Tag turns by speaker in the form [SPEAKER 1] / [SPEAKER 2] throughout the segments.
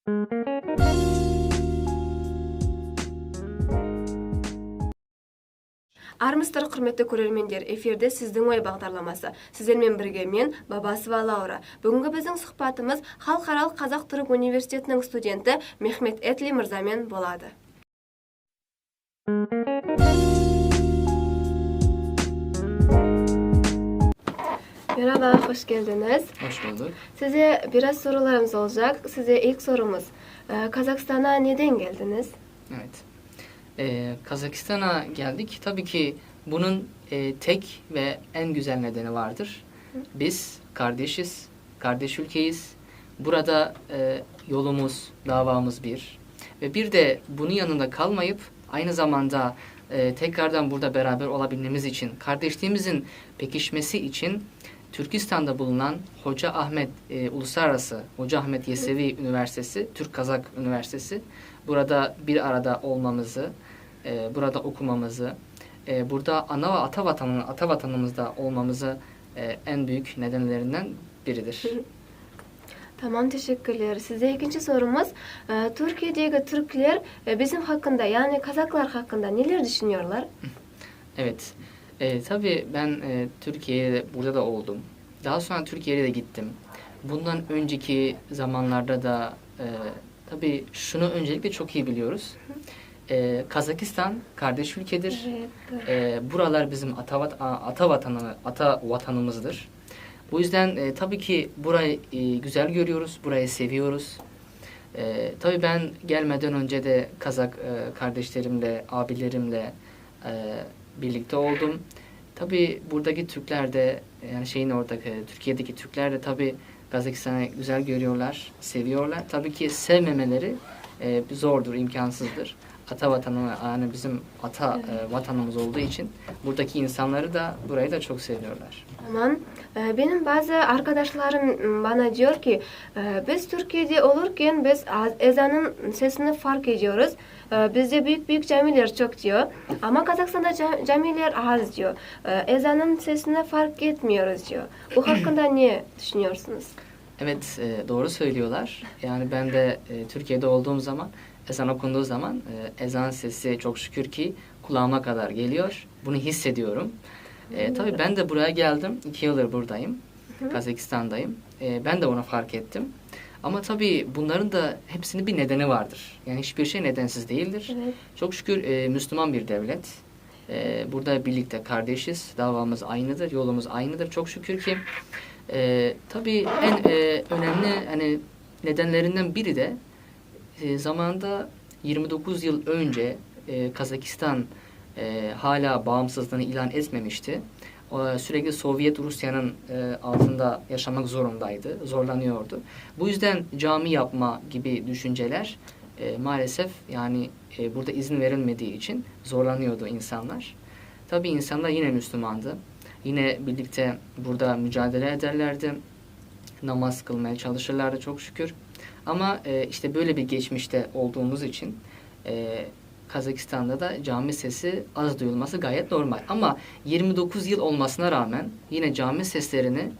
[SPEAKER 1] Армысыздар, құрметті көрермендер, эфирде сіздің ой бағдарламасы. Сіздермен бірге мен, Бабасова Лаура. Бүгінгі біздің сұхбатымыз Халықаралық Қазақ-Түрік университетінің студенті Мехмет Этли мырзамен болады. Merhaba, hoş geldiniz.
[SPEAKER 2] Hoş bulduk.
[SPEAKER 1] Size biraz sorularımız olacak. Size ilk sorumuz, Kazakistan'a neden geldiniz?
[SPEAKER 2] Evet. Kazakistan'a geldik. Tabii ki bunun tek ve en güzel nedeni vardır. Biz kardeşiz, kardeş ülkeyiz. Burada yolumuz, davamız bir. Ve bir de bunun yanında kalmayıp aynı zamanda tekrardan burada beraber olabilmemiz için, kardeşliğimizin pekişmesi için Türkistan'da bulunan Hoca Ahmet Uluslararası Hoca Ahmet Yesevi Üniversitesi, Türk-Kazak Üniversitesi, burada bir arada olmamızı, burada okumamızı, burada ana ve ata vatanımızda olmamızı en büyük nedenlerinden biridir.
[SPEAKER 1] Tamam, teşekkürler. Size ikinci sorumuz, Türkiye'deki Türkler bizim hakkında, yani Kazaklar hakkında neler düşünüyorlar?
[SPEAKER 2] Evet, tabii ben Türkiye'de burada da oldum. Daha sonra Türkiye'ye de gittim. Bundan önceki zamanlarda da tabii şunu öncelikle çok iyi biliyoruz. Kazakistan kardeş ülkedir.
[SPEAKER 1] Evet,
[SPEAKER 2] Buralar bizim ata vatanımızdır. Bu yüzden tabii ki burayı güzel görüyoruz, burayı seviyoruz. Tabii ben gelmeden önce de Kazak kardeşlerimle, abilerimle birlikte oldum. Tabii buradaki Türkler de, yani Türkiye'deki Türkler de tabii Kazakistan'ı güzel görüyorlar, seviyorlar. Tabii ki sevmemeleri zordur, imkansızdır. Ata vatanı, yani bizim vatanımız olduğu için buradaki insanları da, burayı da çok seviyorlar.
[SPEAKER 1] tamam. Benim bazı arkadaşlarım bana diyor ki, biz Türkiye'de olurken biz ezanın sesini fark ediyoruz. Bizde büyük camiler çok diyor. Ama Kazakistan'da camiler az diyor. Ezanın sesini fark etmiyoruz diyor. Bu hakkında ne düşünüyorsunuz?
[SPEAKER 2] Evet, doğru söylüyorlar. Yani ben de Türkiye'de olduğum zaman, ezan okunduğu zaman ezan sesi çok şükür ki kulağıma kadar geliyor. Bunu hissediyorum. Tabii ben de buraya geldim. 2 yıldır buradayım. Kazakistan'dayım. Ben de onu fark ettim. Ama tabii bunların da hepsinin bir nedeni vardır. Yani hiçbir şey nedensiz değildir.
[SPEAKER 1] Evet.
[SPEAKER 2] Çok şükür Müslüman bir devlet. Burada birlikte kardeşiz. Davamız aynıdır. Yolumuz aynıdır. Çok şükür ki. Tabii en önemli nedenlerinden biri de zamanında 29 yıl önce Kazakistan hala bağımsızlığını ilan etmemişti. Sürekli Sovyet Rusya'nın altında yaşamak zorlanıyordu. Bu yüzden cami yapma gibi düşünceler maalesef burada izin verilmediği için zorlanıyordu insanlar. Tabii insanlar yine Müslümandı. Yine birlikte burada mücadele ederlerdi. Namaz kılmaya çalışırlardı çok şükür. Ama işte böyle bir geçmişte olduğumuz için Kazakistan'da da cami sesi az duyulması gayet normal. Ama 29 yıl olmasına rağmen yine cami seslerini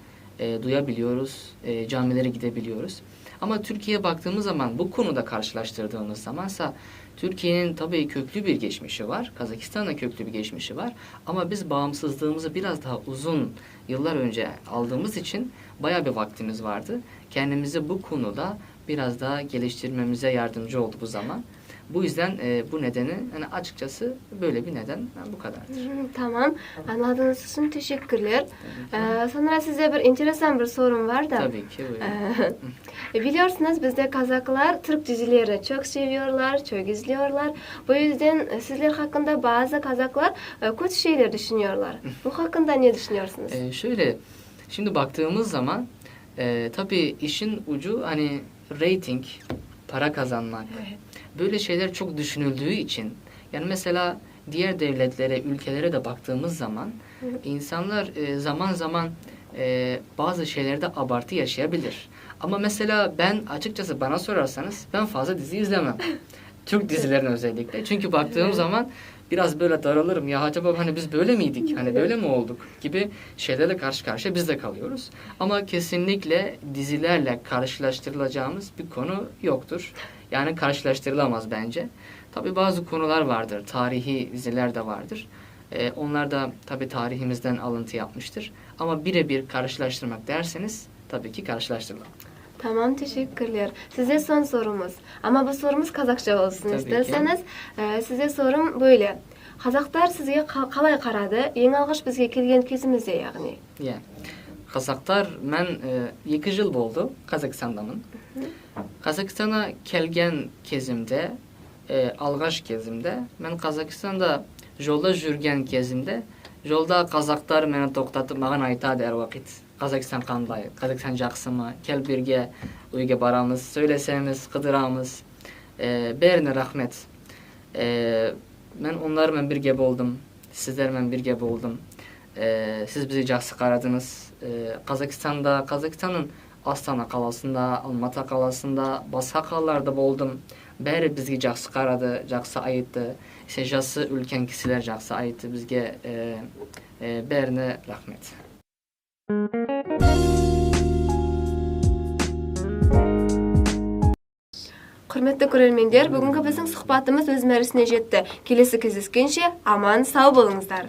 [SPEAKER 2] duyabiliyoruz, camilere gidebiliyoruz. Ama Türkiye'ye baktığımız zaman, bu konuda karşılaştırdığımız zamansa Türkiye'nin tabii köklü bir geçmişi var. Kazakistan'da köklü bir geçmişi var. Ama biz bağımsızlığımızı biraz daha uzun yıllar önce aldığımız için bayağı bir vaktimiz vardı. Kendimizi bu konuda biraz daha geliştirmemize yardımcı oldu bu zaman. Bu yüzden bu nedeni, açıkçası böyle bir neden, bu kadardır.
[SPEAKER 1] Tamam, anladığınız için teşekkürler. Sonra size bir enteresan bir sorum var da.
[SPEAKER 2] Tabii ki.
[SPEAKER 1] Biliyorsunuz bizde Kazaklar Türk dizilerini çok seviyorlar, çok izliyorlar. Bu yüzden sizler hakkında bazı Kazaklar kötü şeyler düşünüyorlar. Bu hakkında ne düşünüyorsunuz?
[SPEAKER 2] Şimdi baktığımız zaman tabii işin ucu rating, para kazanmak.
[SPEAKER 1] Evet.
[SPEAKER 2] Böyle şeyler çok düşünüldüğü için, yani mesela diğer devletlere, ülkelere de baktığımız zaman insanlar zaman zaman bazı şeylerde abartı yaşayabilir. Ama mesela ben, açıkçası bana sorarsanız, ben fazla dizi izlemem. Türk dizilerini özellikle. Çünkü baktığım zaman biraz böyle daralırım. Ya acaba hani biz böyle miydik? Hani böyle mi olduk? Gibi şeylerle karşı karşıya biz de kalıyoruz. Ama kesinlikle dizilerle karşılaştırılacağımız bir konu yoktur. Yani karşılaştırılamaz bence. Tabii bazı konular vardır. Tarihi diziler de vardır. Onlar da tabii tarihimizden alıntı yapmıştır. Ama birebir karşılaştırmak derseniz tabii ki karşılaştırılamaz.
[SPEAKER 1] Tamam, teşekkürler. Size son sorumuz. Ama bu sorumuz Kazakça olsun
[SPEAKER 2] Tabii ki.
[SPEAKER 1] isterseniz. Size sorum böyle. Kazaklar sizge kalay karadı? Eң algıç bizge kelgen kezimizde yani.
[SPEAKER 2] Yeah. Kazaklar, men 2 yıl oldu Kazakistan'damın. Kazakistan'a kelgen kezimde, algaç kezimde, men Kazakistan'da jolda jürgen kezimde, jolda kazaklar meni toktatıp mağan aytады her vakit. Kazakistan kanday, Kazakistan jaksımı, kel birge uyga baramız, söylesemiz, kıdıramız. Berine rahmet. Men onlar men birge boldum, sizler men birge boldum. Siz bizi jakсы qaradınız. Kazakistan'ın Astana kalasında, Almata kalasında, başka kalalarda boldum. Bäri bizge jakсы qarады, jakсы aytdı. Jасы ülken kişiler jakсы aytdı bizge. Bärine rahmet.
[SPEAKER 1] Hürmetli görermenler, bugünkü bizning suhbatımız öz märasine jetdi. Kelesi кездескенче amан sağ bolыңыздар.